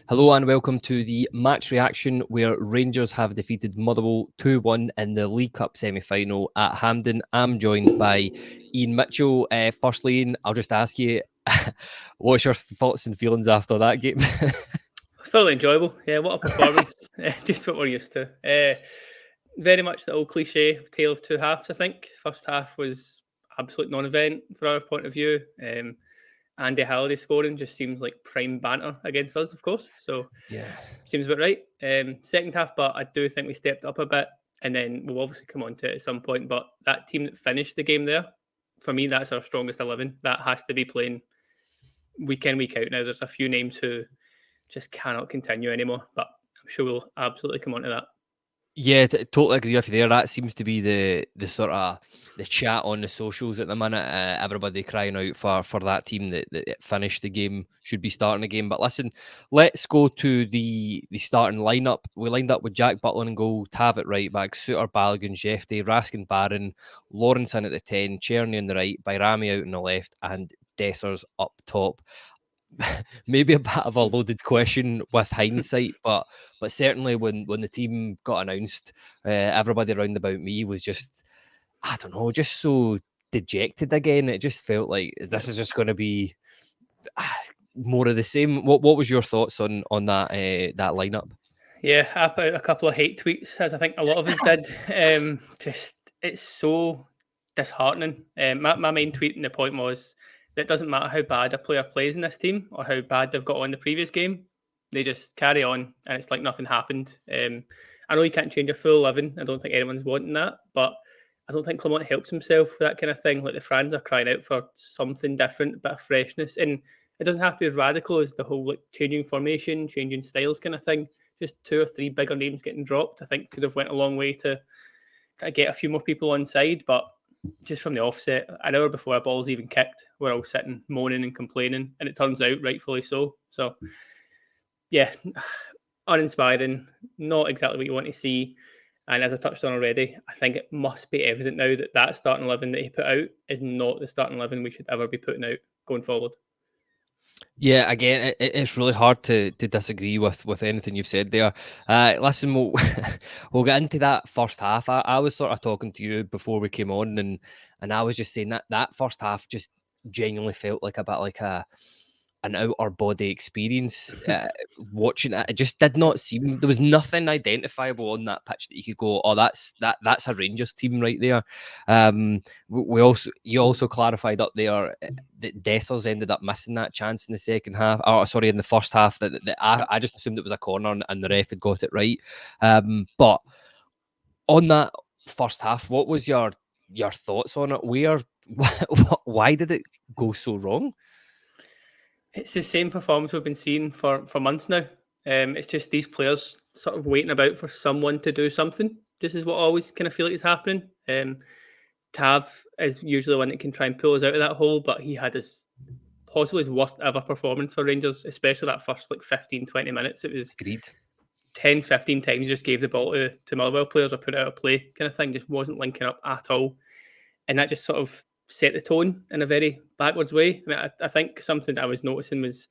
Hello and welcome to the match reaction where Rangers have defeated Motherwell 2-1 in the League Cup semi-final at Hampden. I'm joined by Iain Mitchell. Firstly, Iain, I'll just ask you, what's your thoughts and feelings after that game? Thoroughly enjoyable. Yeah, what a performance. Just what we're used to. Very much the old cliche of tale of two halves, I think. First half was absolute non-event from our point of view. Andy Halliday scoring just seems like prime banter against us, of course. So Yeah. seems about right. Second half, but I do think we stepped up a bit. And then we'll obviously come on to it at some point. But that team that finished the game there, for me, that's our strongest 11. That has to be playing week in, week out now. There's a few names who just cannot continue anymore. But I'm sure we'll absolutely come on to that. Yeah, totally agree with you there. That seems to be the sort of the chat on the socials at the minute. Everybody crying out for that team that finished the game should be starting the game. But listen, let's go to the starting lineup. We lined up with Jack Butland in goal, Tav at right back, Suter, Balogun, Jefty, Raskin, Barron, Lawrenson at the 10, Cherny on the right, Bayrami out on the left, and Dessers up top. Maybe a bit of a loaded question with hindsight, but certainly when the team got announced, everybody around about me was just, I don't know, just so dejected again. It just felt like this is just going to be more of the same. What was your thoughts on that that lineup? Yeah, I put out a couple of hate tweets, as I think a lot of us did. Just it's so disheartening. My main tweet and the point was that it doesn't matter how bad a player plays in this team or how bad they've got on the previous game, they just carry on and it's like nothing happened. I know you can't change a full 11. I don't think anyone's wanting that, but I don't think Clement helps himself with that kind of thing. Like the fans are crying out for something different, a bit of freshness, and it doesn't have to be as radical as the whole like changing formation, changing styles kind of thing. Just two or three bigger names getting dropped, I think could have went a long way to get a few more people on side. But just from the offset, an hour before a ball's even kicked, we're all sitting moaning and complaining, and it turns out rightfully so. So yeah, uninspiring, not exactly what you want to see. And as I touched on already, I think it must be evident now that that starting 11 that he put out is not the starting 11 we should ever be putting out going forward. Yeah, again, it's really hard to disagree with anything you've said there. Listen, we'll get into that first half. I was sort of talking to you before we came on, and I was just saying that first half just genuinely felt like a bit like an outer body experience. Watching it, it just did not seem there was nothing identifiable on that pitch that you could go, oh, that's a Rangers team right there. You also clarified up there that Dessers ended up missing that chance in the second half. Oh, sorry, in the first half. That I just assumed it was a corner and the ref had got it right. But on that first half, what was your thoughts on it? Why did it go so wrong? It's the same performance we've been seeing for months now. It's just these players sort of waiting about for someone to do something. This is what I always kind of feel like is happening. Tav is usually one that can try and pull us out of that hole, but he had his possibly his worst ever performance for Rangers, especially that first like 15, 20 minutes. It was Agreed. 10, 15 times he just gave the ball to Motherwell players or put it out of play kind of thing, just wasn't linking up at all. And that just sort of set the tone in a very backwards way. I mean, I think something that I was noticing was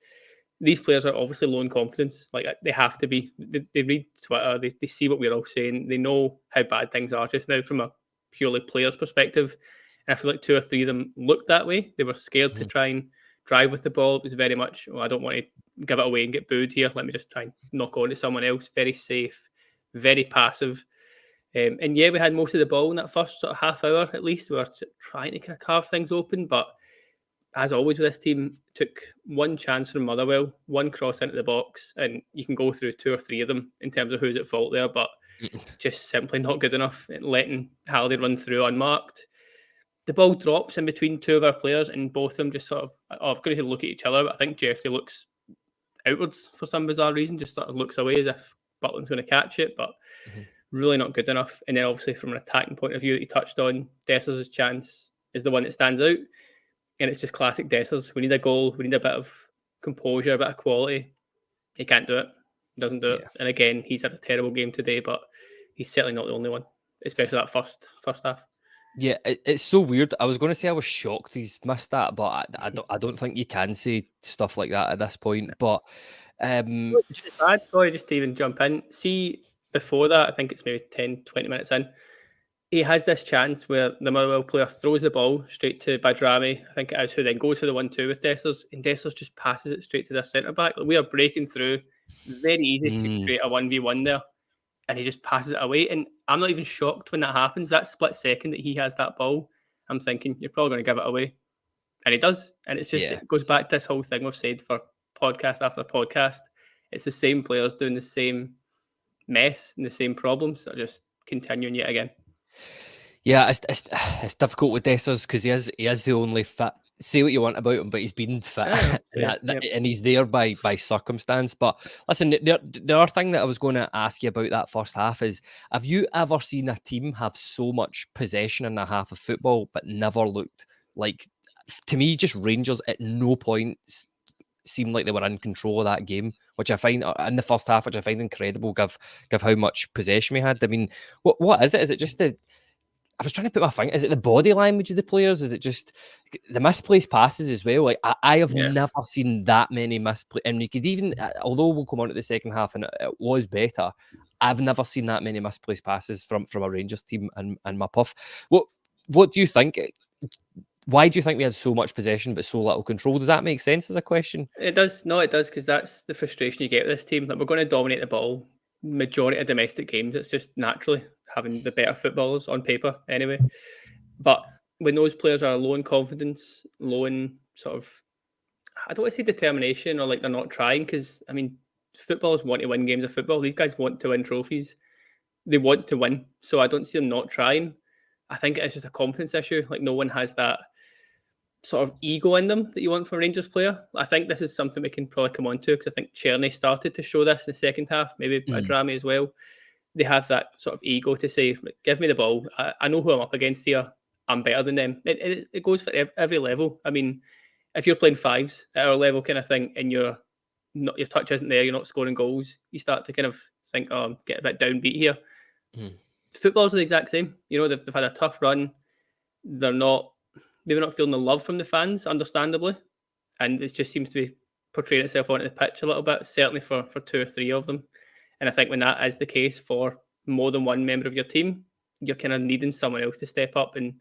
these players are obviously low in confidence. Like they have to be. They read Twitter, they see what we're all saying, they know how bad things are just now from a purely player's perspective. And I feel like two or three of them looked that way. They were scared to try and drive with the ball. It was very much, I don't want to give it away and get booed here. Let me just try and knock on to someone else. Very safe, very passive. And yeah, we had most of the ball in that first sort of half hour at least. We were trying to kind of carve things open, but as always with this team, took one chance from Motherwell, one cross into the box, and you can go through two or three of them in terms of who's at fault there, but just simply not good enough. Letting Halliday run through unmarked. The ball drops in between two of our players, and both of them just sort of, I've got to look at each other, but I think Jefty looks outwards for some bizarre reason, just sort of looks away as if Butland's going to catch it, but really not good enough. And then obviously from an attacking point of view that you touched on, Dessers' chance is the one that stands out. And it's just classic Dessers. We need a goal. We need a bit of composure, a bit of quality. He can't do it. Doesn't do it. And again, he's had a terrible game today, but he's certainly not the only one, especially that first half. Yeah, it's so weird. I was going to say I was shocked he's missed that, but I don't think you can say stuff like that at this point. But Sorry, just to even jump in. See, before that, I think it's maybe 10, 20 minutes in, he has this chance where the Motherwell player throws the ball straight to Badrami, I think it is, who then goes for the 1-2 with Dessers, and Dessers just passes it straight to their centre-back. Like, we are breaking through, very easy to create a 1v1 there, and he just passes it away. And I'm not even shocked when that happens. That split second that he has that ball, I'm thinking, you're probably going to give it away. And he does. And it's just, it goes back to this whole thing we've said for podcast after podcast. It's the same players doing the same mess and the same problems that are just continuing yet again. Yeah, it's difficult with Dessers because he is the only fit. Say what you want about him, but he's been fit, and he's there by circumstance. But listen, the other thing that I was going to ask you about that first half is: have you ever seen a team have so much possession in a half of football but never looked like? To me, just Rangers at no point seemed like they were in control of that game, which I find in the first half, which I find incredible. Give how much possession we had. I mean, what is it? Is it just the I was trying to put my finger. Is it the body language of the players? Is it just the misplaced passes as well? Like I have never seen that many misplaced. And you could even, although we'll come on to the second half and it was better, I've never seen that many misplaced passes from a Rangers team and my puff. What do you think? Why do you think we had so much possession but so little control? Does that make sense as a question? It does. No, it does, because that's the frustration you get with this team. Like, we're going to dominate the ball majority of domestic games. It's just naturally having the better footballers on paper anyway. But when those players are low in confidence, low in sort of, I don't want to say determination or like they're not trying, because I mean, footballers want to win games of football. These guys want to win trophies. They want to win. So I don't see them not trying. I think it's just a confidence issue. Like, no one has that sort of ego in them that you want from a Rangers player. I think this is something we can probably come on to, because I think Czerny started to show this in the second half, maybe Adrami as well. They have that sort of ego to say, give me the ball. I know who I'm up against here. I'm better than them. It goes for every level. I mean, if you're playing fives at our level kind of thing and your touch isn't there, you're not scoring goals, you start to kind of think, oh, I'm getting a bit downbeat here. Footballers are the exact same. You know, they've had a tough run. They're maybe not feeling the love from the fans, understandably. And it just seems to be portraying itself onto the pitch a little bit, certainly for two or three of them. And I think when that is the case for more than one member of your team, you're kind of needing someone else to step up and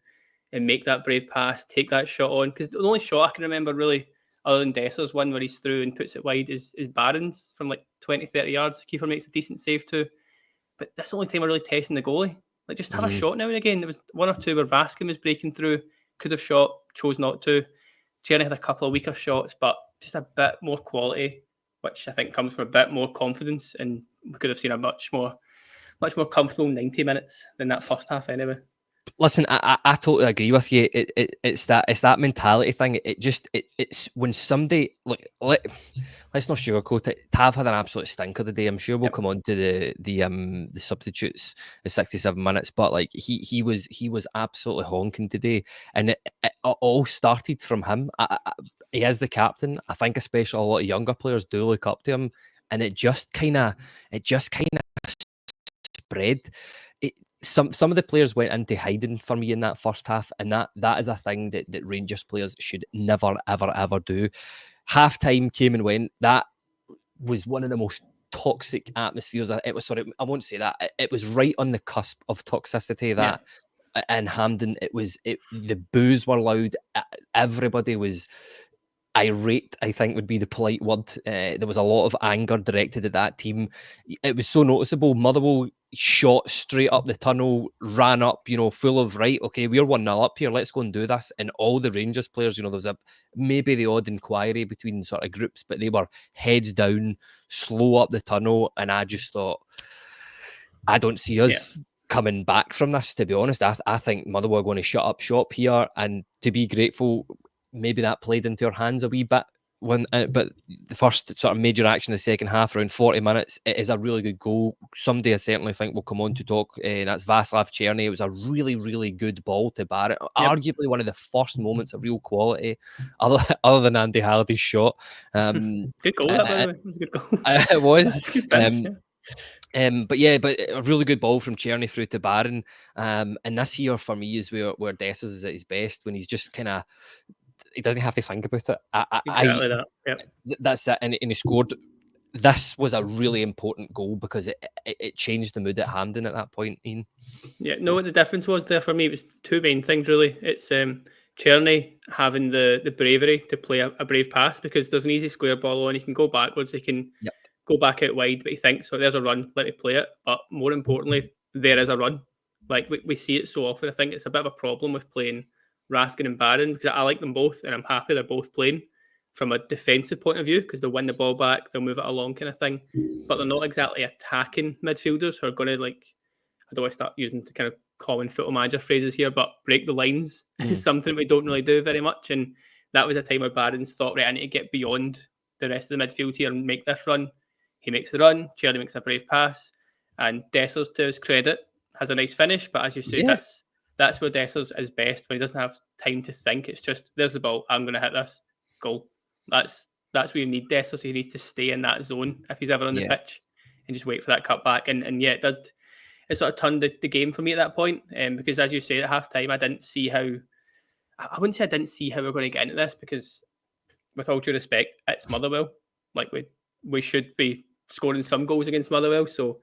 make that brave pass, take that shot on. Because the only shot I can remember really, other than Dessers, one where he's through and puts it wide, is Barron's from like 20, 30 yards. The keeper makes a decent save too. But that's the only time we're really testing the goalie. Like, just have a shot now and again. There was one or two where Vaskin was breaking through, could have shot, chose not to. Czerny had a couple of weaker shots, but just a bit more quality, which I think comes from a bit more confidence, and we could have seen a much more comfortable 90 minutes than that first half anyway. Listen, I totally agree with you. It's that mentality thing. It's when somebody let's not sugarcoat it. Tav had an absolute stinker today. I'm sure we'll come on to the substitutes in 67 minutes, but like he was absolutely honking today, and it all started from him. He is the captain. I think especially a lot of younger players do look up to him, and it just kind of spread. Some of the players went into hiding for me in that first half, and that is a thing that Rangers players should never, ever, ever do. Half time came and went. That was one of the most toxic atmospheres. It was I won't say that. It was right on the cusp of toxicity. That in Hampden, the boos were loud. Everybody was irate, I think would be the polite word. There was a lot of anger directed at that team. It was so noticeable. Motherwell shot straight up the tunnel, ran up, full of, right, okay, we're 1-0 up here, let's go and do this. And all the Rangers players, there was maybe the odd inquiry between sort of groups, but they were heads down, slow up the tunnel. And I just thought, I don't see us coming back from this, to be honest. I think Motherwell are going to shut up shop here, and to be grateful, maybe that played into our hands a wee bit. But the first sort of major action in the second half, around 40 minutes, it is a really good goal. Somebody I certainly think will come on to talk, and that's Václav Czerny. It was a really, really good ball to Barrett. Arguably one of the first moments of real quality, other than Andy Halliday's shot. Good goal, that, by the way. It was a good goal. It was. That's a good finish, but a really good ball from Czerny through to Barron. And this here for me is where Dessers is at his best, when he's just kind of, he doesn't have to think about it. Exactly that. Yep. That's it. And he scored this was a really important goal because it changed the mood at Hampden at that point, Iain. Yeah, no, what the difference was there for me was two main things really. It's Czerny having the bravery to play a brave pass, because there's an easy square ball on, he can go backwards, he can Yep. go back out wide, but he thinks, so there's a run, let me play it. But more importantly, there is a run. Like we see it so often. I think it's a bit of a problem with playing Raskin and Barron, because I like them both and I'm happy they're both playing from a defensive point of view, because they'll win the ball back, they'll move it along kind of thing. But they're not exactly attacking midfielders who are going to, like, I don't want to start using the kind of common football manager phrases here, but break the lines is something we don't really do very much. And that was a time where Barron's thought, right, I need to get beyond the rest of the midfield here and make this run. He makes the run, Czerny makes a brave pass, and Dessers, to his credit, has a nice finish. But as you say, Yeah. that's where Dessers is best, when he doesn't have time to think. It's just, there's the ball, I'm going to hit this, goal. That's where you need Dessers. He needs to stay in that zone if he's ever on the pitch and just wait for that cut back. And yeah, it sort of turned the game for me at that point. Because as you say, at half time, I didn't see how, I wouldn't say I didn't see how we're going to get into this, because with all due respect, it's Motherwell. Like we should be scoring some goals against Motherwell. So,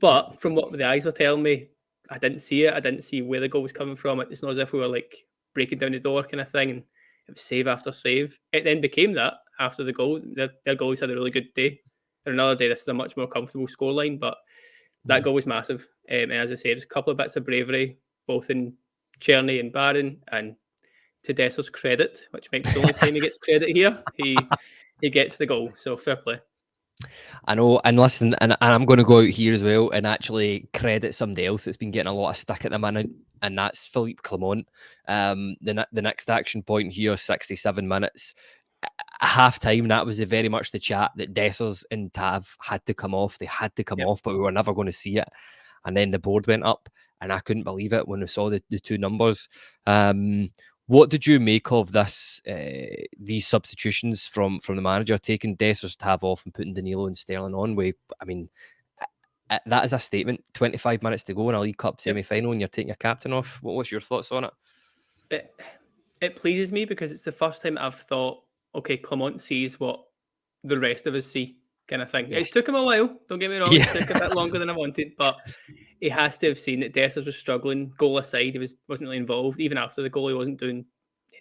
but from what the eyes are telling me, I didn't see it. I didn't see where the goal was coming from. It's not as if we were like breaking down the door kind of thing, and it was save after save. It then became that after the goal. Their goalies had a really good day. And another day, this is a much more comfortable scoreline, but that goal was massive. And as I say, there's a couple of bits of bravery, both in Czerny and Barron, and to Desser's credit, which makes the only time he gets credit here, he gets the goal. So fair play. I know, and listen, and I'm going to go out here as well and actually credit somebody else that's been getting a lot of stick at the minute, and that's Philippe Clement. The next action point here, 67 minutes. Half time, that was very much the chat that Dessers and Tav had to come off. They had to come off, but we were never going to see it. And then the board went up, and I couldn't believe it when we saw the two numbers. What did you make of this? These substitutions from the manager, taking Dessers, Tav off, and putting Danilo and Sterling on? That is a statement. 25 minutes to go in a League Cup semi-final, and you're taking your captain off. What's your thoughts on it? It pleases me, because it's the first time I've thought, okay, Clement sees what the rest of us see, kind of thing. Yes. It took him a while, don't get me wrong. It took a bit longer than I wanted, but he has to have seen that Dessers was struggling. Goal aside, he wasn't really involved. Even after the goal, he wasn't doing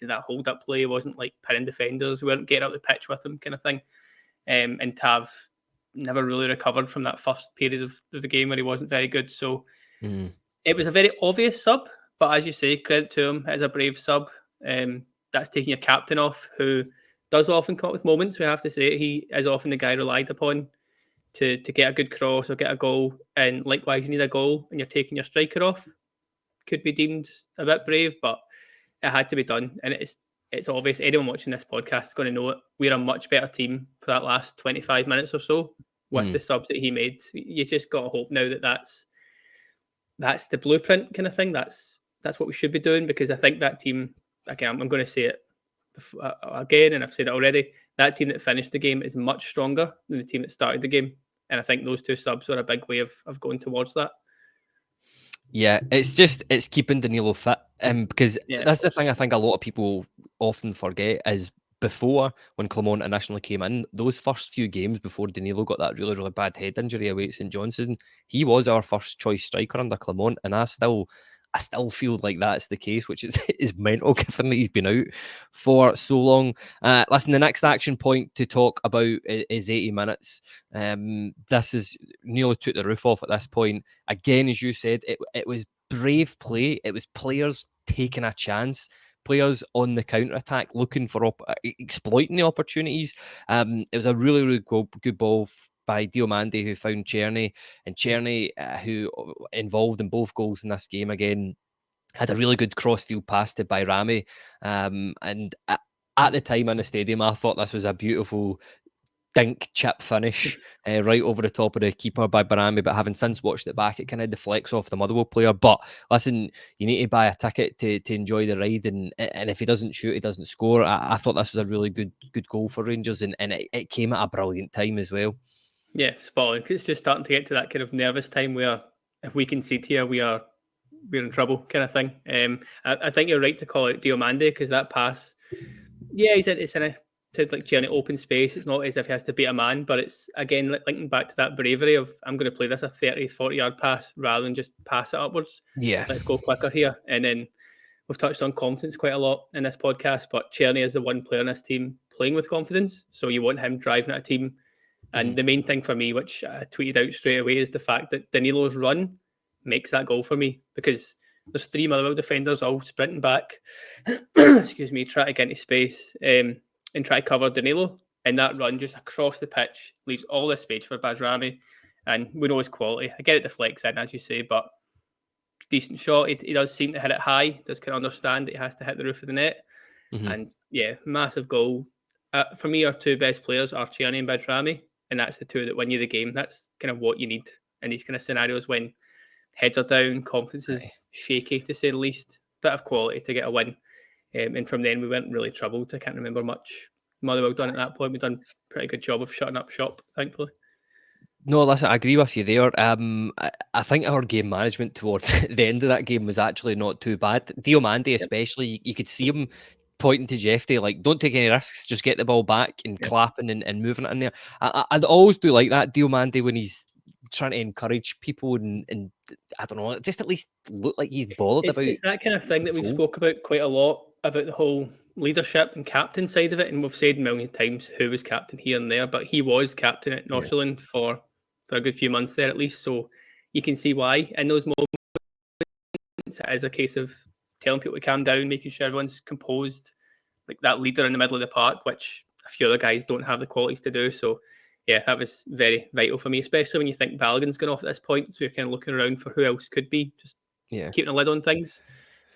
that hold-up play. He wasn't like pinning defenders. We weren't getting up the pitch with him, kind of thing. And Tav never really recovered from that first period of the game where he wasn't very good. So it was a very obvious sub, but as you say, credit to him, as a brave sub. That's taking your captain off, who does often come up with moments. We have to say he is often the guy relied upon to get a good cross or get a goal. And likewise, you need a goal and you're taking your striker off. Could be deemed a bit brave, but it had to be done. And it's obvious. Anyone watching this podcast is going to know it. We're a much better team for that last 25 minutes or so with the subs that he made. You just got to hope now that that's the blueprint kind of thing. That's what we should be doing, because I think that team, again, I'm going to say it again, and I've said it already, that team that finished the game is much stronger than the team that started the game. And I think those two subs are a big way of going towards that. Yeah, it's keeping Danilo fit. Because that's the thing I think a lot of people often forget is, before, when Clement initially came in, those first few games before Danilo got that really, really bad head injury away at St Johnstone, he was our first choice striker under Clement, and I still feel like that's the case, which is mental given that he's been out for so long. Listen, the next action point to talk about is 80 minutes. This is nearly took the roof off at this point. Again, as you said, it was brave play. It was players taking a chance. Players on the counter-attack looking for exploiting the opportunities. It was a really, really good ball by Diomande, who found Czerny, and Czerny, who involved in both goals in this game again, had a really good cross-field pass to Bayrami. And at the time in the stadium, I thought this was a beautiful dink chip finish right over the top of the keeper by Bayrami, but having since watched it back, it kind of deflects off the Motherwell player. But listen, you need to buy a ticket to enjoy the ride, and if he doesn't shoot, he doesn't score. I thought this was a really good goal for Rangers, and it came at a brilliant time as well. Yeah, spot on. It's just starting to get to that kind of nervous time where if we concede here, we're in trouble kind of thing. I think you're right to call out Diomande, because that pass, yeah, it's in a said, like Tierney open space. It's not as if he has to beat a man, but it's again linking back to that bravery of I'm going to play this a 30, 40-yard pass rather than just pass it upwards. Yeah. Let's go quicker here. And then we've touched on confidence quite a lot in this podcast, but Tierney is the one player in this team playing with confidence. So you want him driving at a team. And the main thing for me, which I tweeted out straight away, is the fact that Danilo's run makes that goal for me, because there's 3 Motherwell defenders all sprinting back, excuse me, try to get into space and try to cover Danilo. And that run just across the pitch leaves all this space for Bajrami. And we know his quality. I get it deflects in, as you say, but decent shot. He does seem to hit it high, does kind of understand that he has to hit the roof of the net. And yeah, massive goal. For me, our 2 best players are Tierney and Bajrami, and that's the 2 that win you the game. That's kind of what you need in these kind of scenarios when heads are down, confidence is shaky, to say the least. Bit of quality to get a win. And from then, we weren't really troubled. I can't remember much Motherwell done at that point. We've done a pretty good job of shutting up shop, thankfully. No, listen, I agree with you there. I think our game management towards the end of that game was actually not too bad. Diomande especially, you could see him pointing to Jeffy, like, don't take any risks, just get the ball back and clapping and moving it in there. I'd always do like that, Diomande, when he's trying to encourage people and I don't know, just at least look like he's bothered about. It's that kind of thing that we've spoke about quite a lot, about the whole leadership and captain side of it, and we've said a million times who was captain here and there, but he was captain at Northland for a good few months there at least, so you can see why in those moments it is a case of telling people to calm down, making sure everyone's composed, like that leader in the middle of the park, which a few other guys don't have the qualities to do. So yeah, that was very vital for me, especially when you think Balogun's gone off at this point, so you're kind of looking around for who else could be, just keeping a lid on things.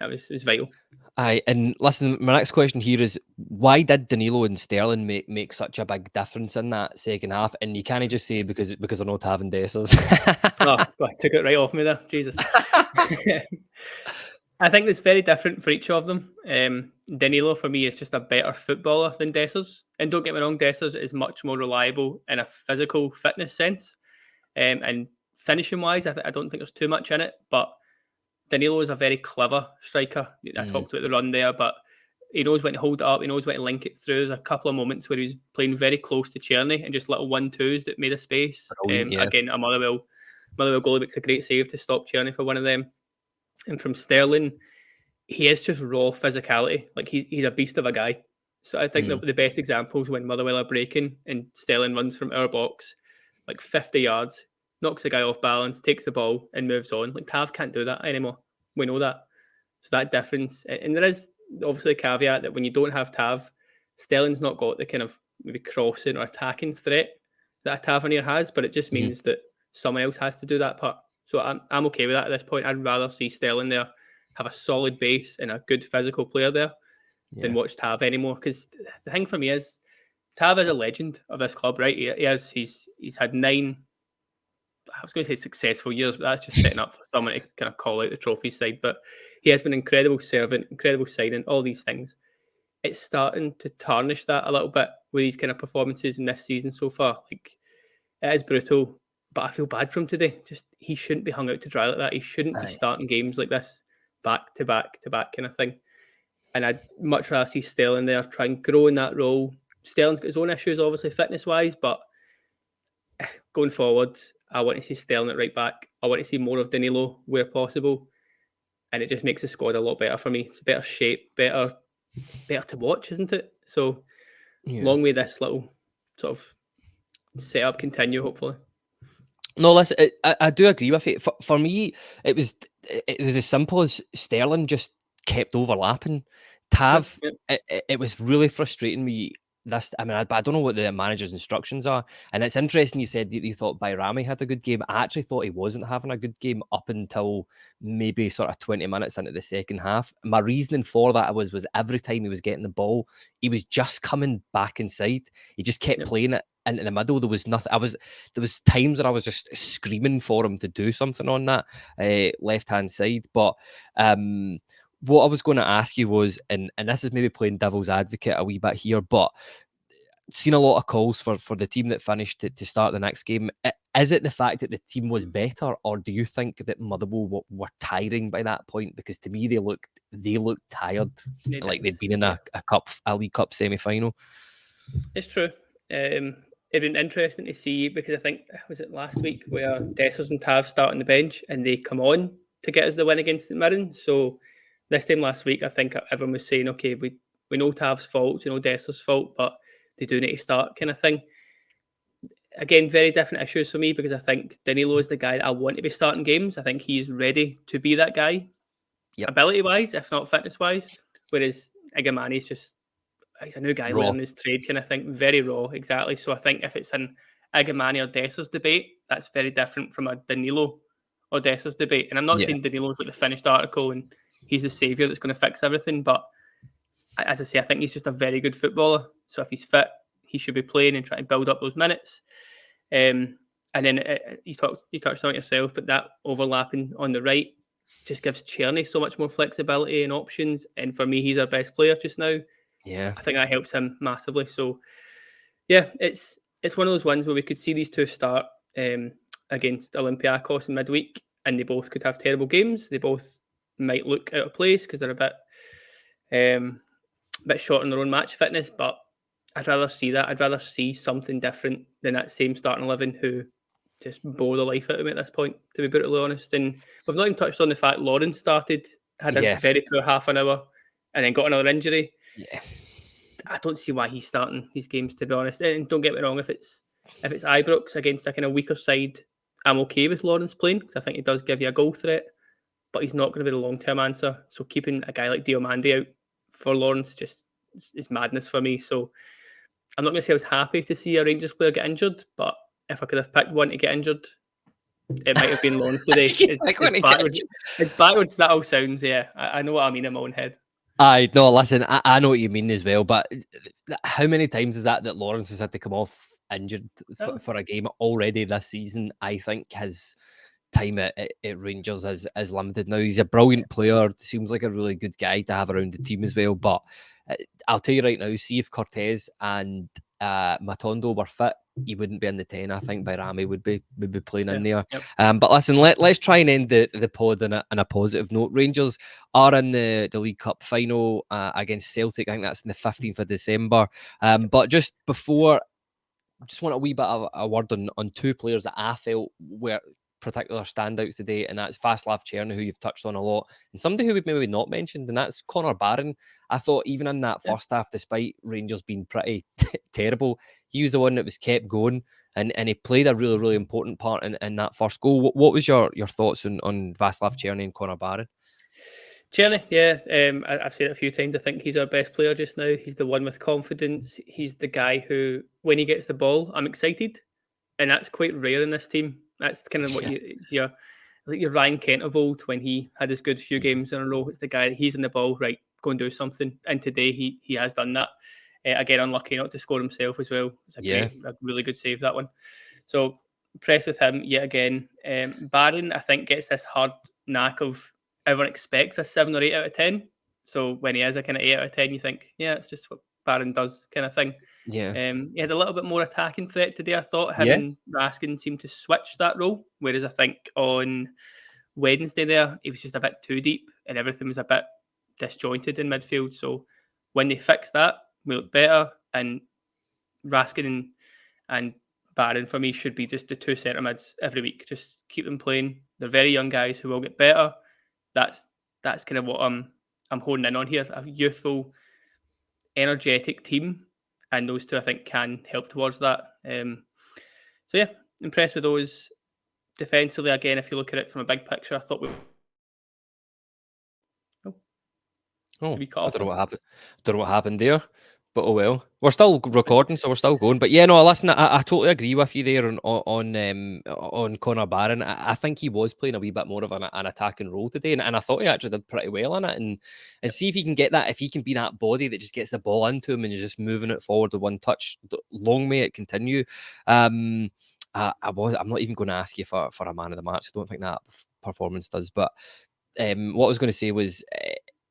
It was vital. Aye, and listen, my next question here is, why did Danilo and Sterling make such a big difference in that second half? And you can't just say because they're not having Dessers. I took it right off me there. Jesus. I think it's very different for each of them. Danilo, for me, is just a better footballer than Dessers. And don't get me wrong, Dessers is much more reliable in a physical fitness sense. And finishing-wise, I don't think there's too much in it, but Danilo is a very clever striker. I talked about the run there, but he knows when to hold it up. He knows when to link it through. There's a couple of moments where he was playing very close to Tierney and just little 1-2s that made a space. Again, a Motherwell goalie makes a great save to stop Tierney for one of them. And from Sterling, he is just raw physicality. Like he's a beast of a guy. So I think the best examples when Motherwell are breaking and Sterling runs from our box like 50 yards, knocks the guy off balance, takes the ball and moves on. Like Tav can't do that anymore. We know that. So that difference, and there is obviously a caveat that when you don't have Tav, Sterling's not got the kind of maybe crossing or attacking threat that a Tavernier has, but it just means that someone else has to do that part. So I'm okay with that at this point. I'd rather see Sterling there, have a solid base and a good physical player there than watch Tav anymore. Because the thing for me is, Tav is a legend of this club, right? He's had 9, I was going to say successful years, but that's just setting up for someone to kind of call out the trophy side. But he has been an incredible servant, incredible signing, all these things. It's starting to tarnish that a little bit with these kind of performances in this season so far. Like, it is brutal, but I feel bad for him today. Just, he shouldn't be hung out to dry like that. He shouldn't be starting games like this, back to back to back kind of thing. And I'd much rather see Sterling there, try and grow in that role. Sterling's got his own issues, obviously, fitness-wise, but going forward, I want to see Sterling at right back. I want to see more of Danilo where possible. And it just makes the squad a lot better for me. It's a better shape, it's better to watch, isn't it? So long may this little sort of setup continue, hopefully. No, listen, I do agree with it. For me, it was as simple as Sterling just kept overlapping. Tav, it was really frustrating me. I don't know what the manager's instructions are, and it's interesting you said that you thought Bajrami had a good game. I actually thought he wasn't having a good game up until maybe sort of 20 minutes into the second half. My reasoning for that was every time he was getting the ball, he was just coming back inside. He just kept playing it into the middle. There was nothing. There was times where I was just screaming for him to do something on that left hand side, but. What I was going to ask you was, and this is maybe playing devil's advocate a wee bit here, but seen a lot of calls for the team that finished to start the next game. Is it the fact that the team was better, or do you think that Motherwell were tiring by that point? Because to me, they looked tired, like they'd been in a League Cup semi-final. It's true. It'd been interesting to see, because I think, was it last week where Dessers and Tav start on the bench and they come on to get us the win against St Mirren. So this time last week, I think everyone was saying, okay, we know Tav's fault, we know Dessers' fault, but they do need to start, kind of thing. Again, very different issues for me, because I think Danilo is the guy that I want to be starting games. I think he's ready to be that guy, ability-wise, if not fitness-wise. Whereas Igamani's just, he's a new guy Raw. learning his trade, kind of thing. Very raw, exactly. So I think if it's an Igamani or Dessers debate, that's very different from a Danilo or Dessers debate. And I'm not saying Danilo's like the finished article and he's the saviour that's going to fix everything, but as I say, I think he's just a very good footballer. So if he's fit, he should be playing and trying to build up those minutes. And then you touched on it yourself, but that overlapping on the right just gives Czerny so much more flexibility and options. And for me, he's our best player just now. Yeah, I think that helps him massively. So, yeah, it's one of those ones where we could see these two start against Olympiacos in midweek, and they both could have terrible games. They both might look out of place because they're a bit short on their own match fitness, but I'd rather see that. I'd rather see something different than that same starting 11 who just bore the life out of me at this point, to be brutally honest. And we've not even touched on the fact Lawrence had a very poor half an hour and then got another injury. Yeah. I don't see why he's starting these games, to be honest. And don't get me wrong, if it's Ibrox against a kind of weaker side, I'm okay with Lawrence playing, because I think he does give you a goal threat, but he's not going to be the long-term answer. So keeping a guy like Diomande out for Lawrence just is madness for me. So I'm not going to say I was happy to see a Rangers player get injured, but if I could have picked one to get injured, it might have been Lawrence today. As backwards that all sounds, yeah. I know what I mean in my own head. No, listen, I know what you mean as well, but how many times is that Lawrence has had to come off injured for a game already this season? I think his time at Rangers is limited now. He's a brilliant player, seems like a really good guy to have around the team as well, but I'll tell you right now, see if Cortez and Matondo were fit, he wouldn't be in the 10. I think Bayrami would be playing in there. Yep. But listen, let's try and end the pod on a positive note. Rangers are in the League Cup final against Celtic. I think that's on the 15th of December. But just before, just want a wee bit of a word on two players that I felt were particular standouts today, and that's Václav Czerny, who you've touched on a lot, and somebody who we've maybe not mentioned, and that's Connor Barron. I thought even in that first half, despite Rangers being pretty terrible, he was the one that was kept going, and he played a really, really important part in that first goal. What was your thoughts on Václav Czerny and Connor Barron? Czerny, yeah, I've said it a few times. I think he's our best player just now. He's the one with confidence. He's the guy who, when he gets the ball, I'm excited, and that's quite rare in this team. That's kind of what your Ryan Kent of old, when he had his good few games in a row. It's the guy that he's in the ball, right, go and do something. And today he has done that. Again, unlucky not to score himself as well. It's a really good save, that one. So impressed with him yet again. Barron, I think, gets this hard knack of everyone expects a 7 or 8 out of 10. So when he is a kind of 8 out of 10, you think, yeah, it's just what Barron does, kind of thing. Yeah. He had a little bit more attacking threat today, I thought. Him and Raskin seemed to switch that role, whereas I think on Wednesday there, he was just a bit too deep and everything was a bit disjointed in midfield. So when they fixed that, we look better, and Raskin and Barron, for me, should be just the two centre mids every week. Just keep them playing. They're very young guys who will get better. That's kind of what I'm honing in on here. A youthful, energetic team, and those two, I think, can help towards that. So yeah, impressed with those. Defensively, again, if you look at it from a big picture, I thought I don't know what happened. Don't know what happened there, but oh well. We're still recording, so we're still going. But yeah, no, listen, I totally agree with you there on Connor Barron. I think he was playing a wee bit more of an attacking role today, and I thought he actually did pretty well in it. And see if he can get that, if he can be that body that just gets the ball into him and is just moving it forward with one touch. Long may it continue. I'm not even going to ask you for a man of the match. I don't think that performance does. But what I was going to say was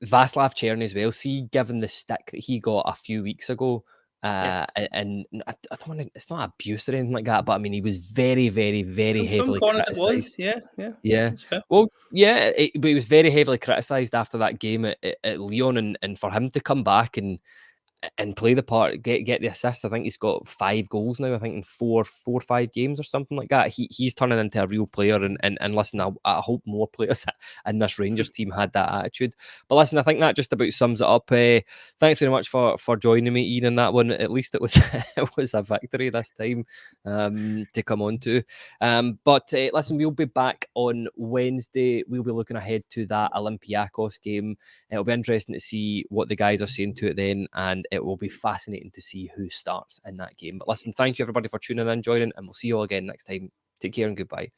Václav Czerny as well. See, given the stick that he got a few weeks ago, and I don't want to, it's not abuse or anything like that, but I mean, he was very, very, very heavily criticised. Yeah. Well, yeah, but he was very heavily criticised after that game at Lyon, and for him to come back and and play the part, get the assist. I think he's got 5 goals now. I think in four or 5 games or something like that. He's turning into a real player. And listen, I hope more players in this Rangers team had that attitude. But listen, I think that just about sums it up. Thanks very much for joining me, Ian, in that one. At least it was it was a victory this time to come on to. But listen, we'll be back on Wednesday. We'll be looking ahead to that Olympiacos game. It'll be interesting to see what the guys are saying to it then, and it will be fascinating to see who starts in that game. But listen, thank you everybody for tuning in, joining, and we'll see you all again next time. Take care and goodbye.